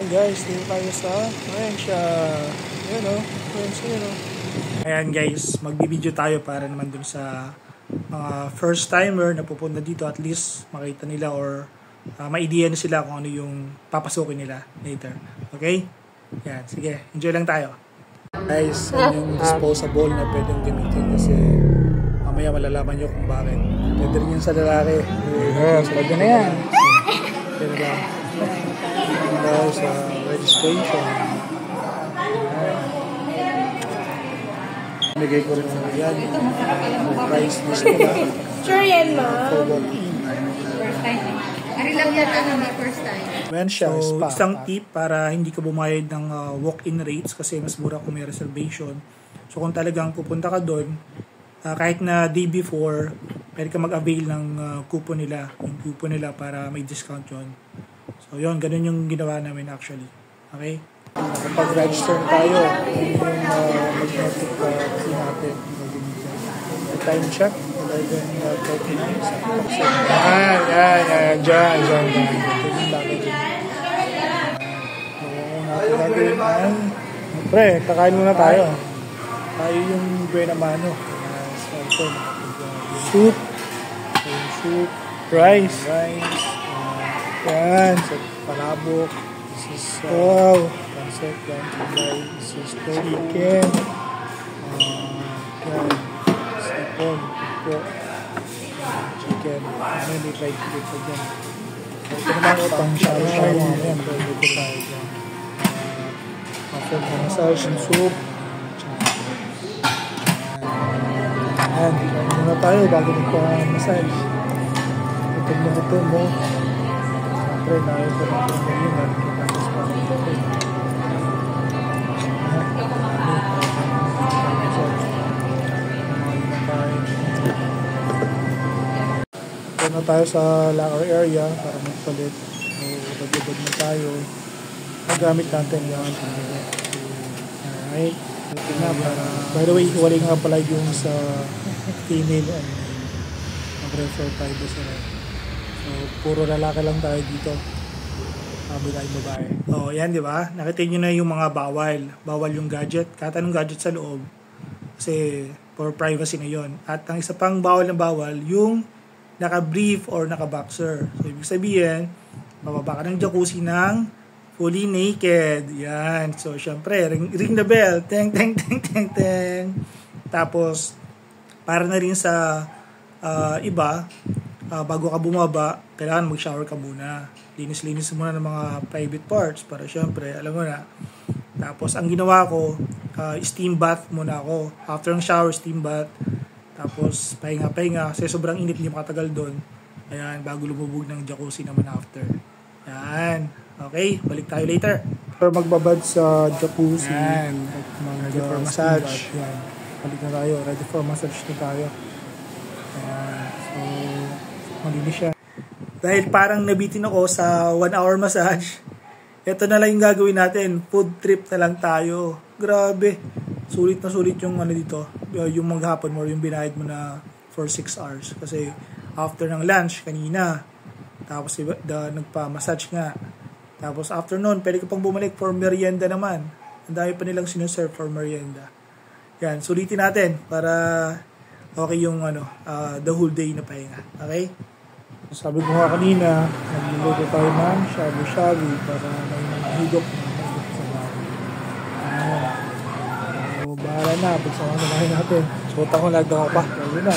Guys, dito tayo sa Valencia. Ayan o, Valencia o. Ayan guys, magbibideo tayo para naman dun sa mga first timer na pupunta dito, at least makita nila or ma-idea na sila kung ano yung papasukin nila later. Okay? Yan, sige, enjoy lang tayo. Guys, yan yung disposable na pwedeng gamitin kasi mamaya malalaman nyo kung bakit. Pwede rin yun sa lalaki. Yes, pwede na yan. Pwede lang. Guys, registration. Nagay ko rin yan. Price list ko na. Sure yan, ma. For walk-in. First time. Ari lang yan, first time. So, isang tip para hindi ka bumayad ng walk-in rates kasi mas mura kung may reservation. So, kung talagang pupunta ka doon, kahit na day before, pwede ka mag-avail ng coupon nila. Yung coupon nila para may discount yun. So, yun. Ganun yung ginawa namin actually. Okay? Kapag-register tayo, yung magnetic key natin. Time check. 11:39. Yan. Diyan. Pre, kakain muna tayo. Tayo yung buena mano. Soup, rice, yan, palabok, this is pancit, this is chicken, yan, sipon, chicken, may fried chicken pa dyan. Ito naman pang shawarma, yan, pwede ko tayo dyan. After massage and soup, yan, kain muna tayo bago magpa-massage. Gutom mo. Siyempre, nahin ko na itong ganyan. Tapos pa rin ito. Ito na tayo sa locker area para magpalit. Bagabag na tayo. Magamit natin yan. Alright. By the way, hiwalay nga pala yung sa female and mag-refer tayo sila. So, puro lalaki lang tayo dito. Sabi tayo babae. Oh, yan, di ba? Nakita nyo na yung mga bawal. Bawal yung gadget. Kahit anong gadget sa loob. Kasi, for privacy na yon. At ang isa pang bawal na bawal, yung naka-brief or naka-boxer. So, ibig sabihin, bababa ka ng jacuzzi ng fully naked. Yan. So, syempre, ring the bell. Teng. Tapos, para na rin sa iba, bago ka bumaba, kailangan mag-shower ka muna. Linis muna ng mga private parts para syempre, alam mo na. Tapos, ang ginawa ko, steam bath muna ako. After ng shower, steam bath. Tapos, pahinga. Kasi sobrang init, hindi makatagal doon. Ayan, bago lumubog ng jacuzzi naman after. Ayan. Okay, balik tayo later. Pero magbabad sa jacuzzi. Ayan. Ready for massage. Ayan. Balik na tayo. Ready for massage na tayo. Ayan. So, malinis siya. Dahil parang nabitin ako sa 1 hour massage, ito na lang yung gagawin natin. Food trip na lang tayo. Grabe. Sulit na sulit yung ano dito. Yung maghapon mo, yung binayad mo na for 6 hours. Kasi after ng lunch kanina, tapos nagpa-massage nga. Tapos after nun, pwede ka pang bumalik for merienda naman. Ang dami pa nilang sinuserve for merienda. Yan, sulitin natin para okay yung the whole day na pahinga. Okay? Sabi ko nga kanina, nagluluto tayo ng shabu-shabu para may higop sa bahay. So, bahala na. Pagsama naman natin. Suot ako, nagdaw pa. Kaya na.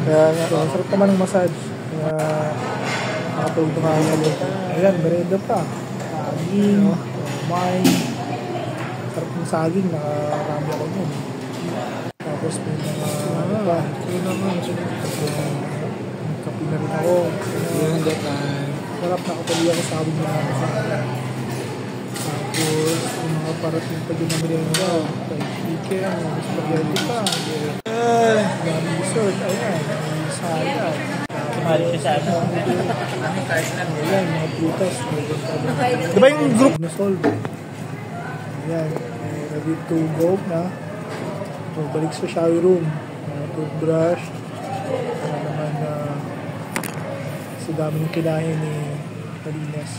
Kaya masarap naman ng massage. Kaya nakatulog na kaya ulit. Ayan, merienda pa. Saging, sarap ng saging. Nakarami ako nun. Tapos may mga pa. Kapi na rin ako. Sarap nakatuloy ako sa abing mga masakit. Tapos yung mga parating pa din na merienda. Chicken, spaghetti pa. Dami dessert. Ayan, salad. Mali siya sa ano. Ayan, mga prutas. Diba yung group na solve? Ayan, ready to go na. So, balik sa shower room. Toothbrush. Para naman sa dami ng kinain ni Palinas.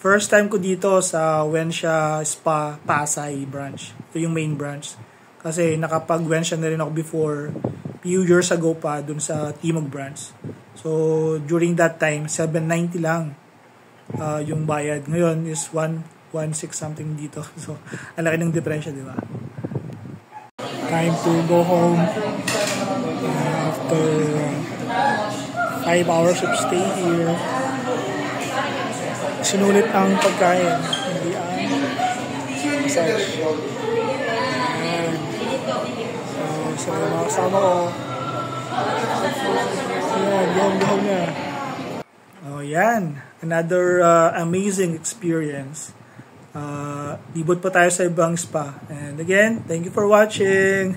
First time ko dito sa Wensha Spa Pasay branch. Ito yung main branch. Kasi nakapag-Wensha na rin ako before, few years ago pa, dun sa Timog branch. So, during that time, 790 lang yung bayad. Ngayon is 116 something dito. So, ang laki ng diferensya, di ba? Time to go home after 5 hours of stay here. Sinulit ang pagkain, hindi ang massage. Ayan. So, sa mga kasama ko, ayan, gahom niya. Oh, yan. Another amazing experience. Libot pa tayo sa ibang spa. And again, thank you for watching.